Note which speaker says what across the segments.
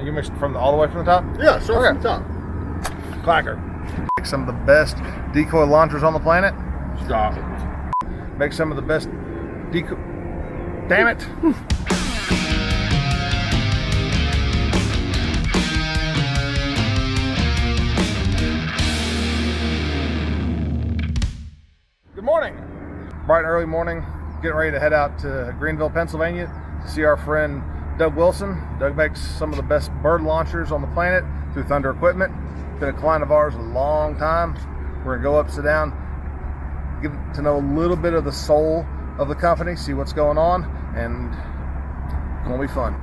Speaker 1: You mixed from all the way from the top?
Speaker 2: Yeah, start from the top.
Speaker 1: Clacker. Make some of the best decoy launchers on the planet.
Speaker 2: Stop.
Speaker 1: Make some of the best decoy. Damn it. Good morning. Bright and early morning. Getting ready to head out to Greenville, Pennsylvania to see our friend Doug Wilson. Doug makes some of the best bird launchers on the planet through Thunder Equipment. Been a client of ours a long time. We're gonna go up, sit down, get to know a little bit of the soul of the company, see what's going on, and it's gonna be fun.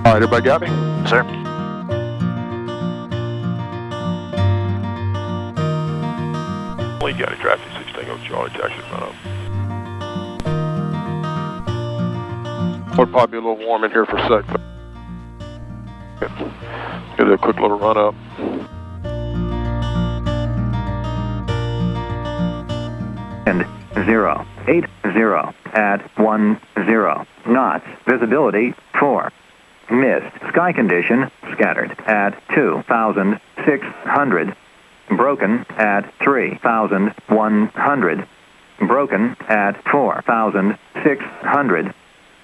Speaker 3: All right, everybody got me?
Speaker 4: Sir.
Speaker 3: Lee got a traffic 6 Tango Charlie, taxi front up. It'll probably be a little warm in here for a sec. Get a quick little run up.
Speaker 4: And 080 at 10 knots. Visibility 4. Mist. Sky condition scattered at 2,600. Broken at 3,100. Broken at 4,600.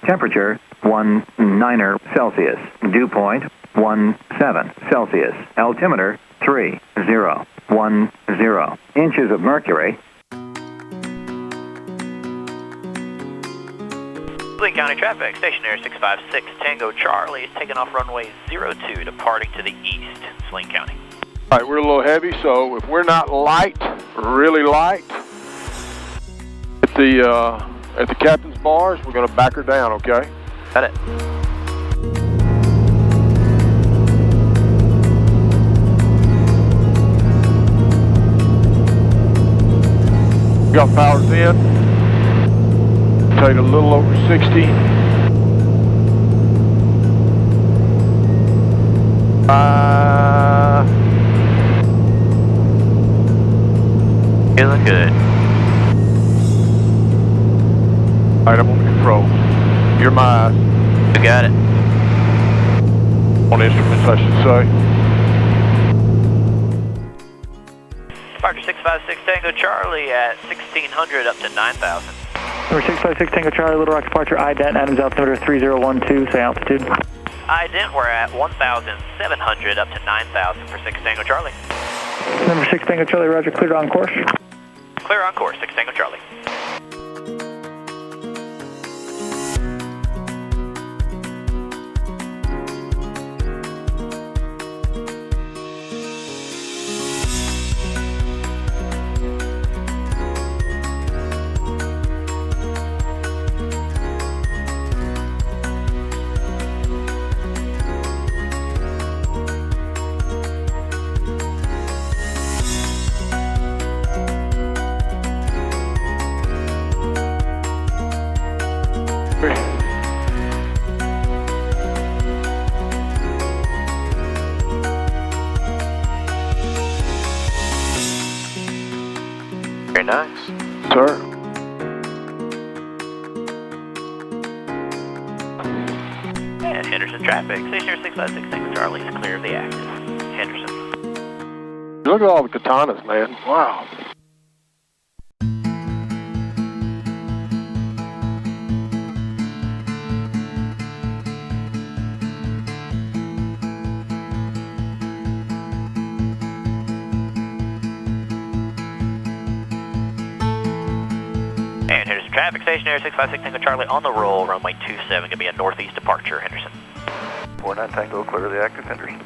Speaker 4: Temperature 19 Celsius. Dew point 17 Celsius. Altimeter 3010. Inches of mercury.
Speaker 5: Lincoln County traffic, stationary 656 Tango Charlie is taking off runway 02, departing to the east, Lincoln County.
Speaker 3: All right, we're a little heavy, so if we're not light, really light, at the captain's bars, we're going to back her down, okay?
Speaker 5: Got it.
Speaker 3: Got powers in. Take a little over 60.
Speaker 5: Feeling good.
Speaker 3: All right, I'm on the control. You're my eyes.
Speaker 5: You got it.
Speaker 3: On instruments, I should say.
Speaker 5: Departure 656 Tango Charlie at 1600 up to 9,000.
Speaker 6: Number 656 Tango Charlie, Little Rock departure, ident, Adams altimeter 3012, say altitude.
Speaker 5: Ident, we're at 1,700 up to 9,000 for 6 Tango Charlie.
Speaker 6: Number 6 Tango Charlie, roger, cleared on course.
Speaker 5: Clear on course, 6 Tango Charlie. Very nice.
Speaker 3: Sir.
Speaker 5: And Henderson traffic, stationary 656 Tango Charlie is clear of the active. Henderson.
Speaker 3: Look at all the katanas, man. Wow.
Speaker 5: And Henderson traffic, stationary 656 Tango Charlie on the roll, runway 27, going to be a northeast departure, Henderson.
Speaker 4: 49 Tango, clear the active, Henderson.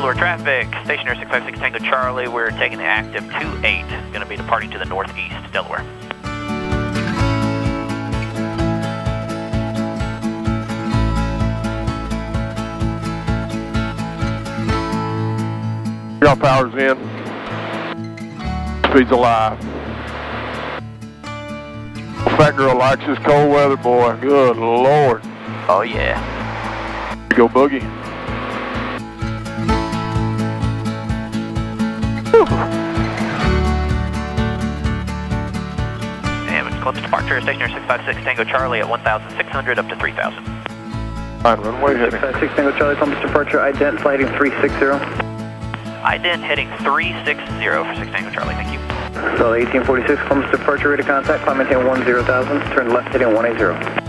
Speaker 5: Greenville traffic, stationary 656 Tango Charlie. We're taking the active 28, going to be departing to the northeast, Delaware.
Speaker 3: Y'all power's in. Speed's alive. Fat girl likes this cold weather, boy. Good Lord.
Speaker 5: Oh yeah.
Speaker 3: Go boogie.
Speaker 5: And it's close to departure, stationary 656 Tango Charlie at 1,600 up to 3,000.
Speaker 3: Fine, runway heading.
Speaker 6: 656 Tango Charlie, Columbus departure, ident flighting 360.
Speaker 5: Ident heading 360 for 6 Tango Charlie, thank you.
Speaker 6: So 1846, Columbus departure, rate of contact, climb maintain 10,000, turn left heading 180.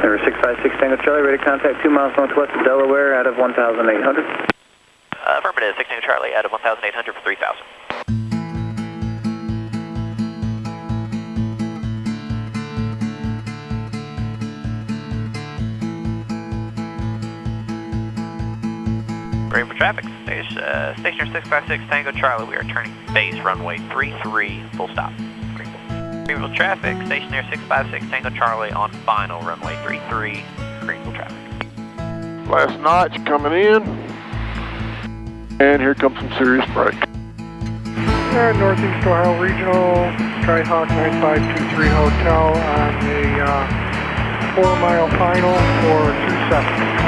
Speaker 6: Number 656 Tango Charlie, rate of contact 2 miles northwest of Delaware out of 1,800.
Speaker 5: Affirmative, 6 Tango Charlie out of 1,800 for 3,000. Greenville traffic, stationary 656 Tango Charlie. We are turning base runway 33, full stop. Greenville traffic, stationary 656 Tango Charlie on final runway 33, Greenville traffic.
Speaker 3: Last notch coming in. And here comes some serious break.
Speaker 2: Northeast Ohio Regional, Skyhawk 9523 Hotel on the 4-mile final for 27.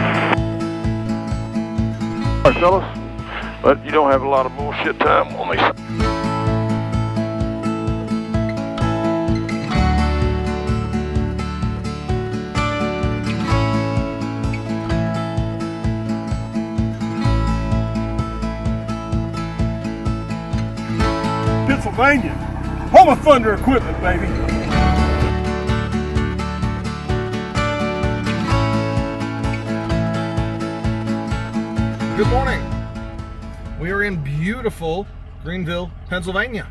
Speaker 3: All right, fellas, but you don't have a lot of bullshit time on these.
Speaker 2: Pennsylvania, home of Thunder Equipment, baby.
Speaker 1: Good morning. We are in beautiful Greenville, Pennsylvania,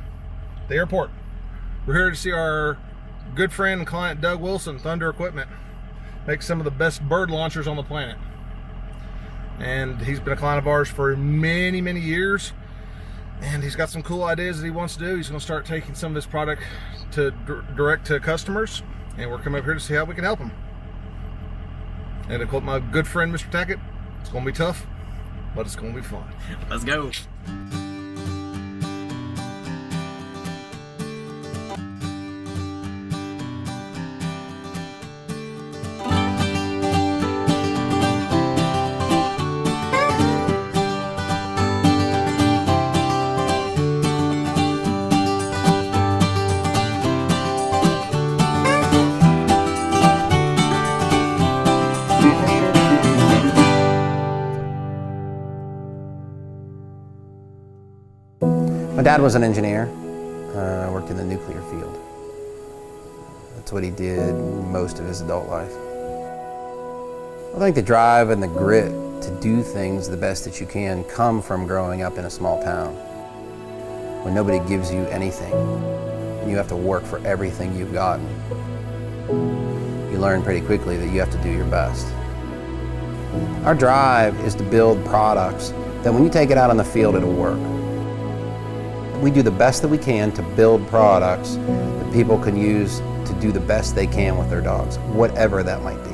Speaker 1: the airport. We're here to see our good friend and client Doug Wilson, Thunder Equipment. Makes some of the best bird launchers on the planet. And he's been a client of ours for many, many years. And he's got some cool ideas that he wants to do. He's going to start taking some of this product to direct to customers. And we're coming up here to see how we can help him. And to quote my good friend, Mr. Tackett, it's going to be tough, but it's going to be fun.
Speaker 7: Let's go.
Speaker 8: My dad was an engineer, worked in the nuclear field. That's what he did most of his adult life. I think the drive and the grit to do things the best that you can come from growing up in a small town where nobody gives you anything and you have to work for everything you've gotten. You learn pretty quickly that you have to do your best. Our drive is to build products that when you take it out on the field, it'll work. We do the best that we can to build products that people can use to do the best they can with their dogs, whatever that might be.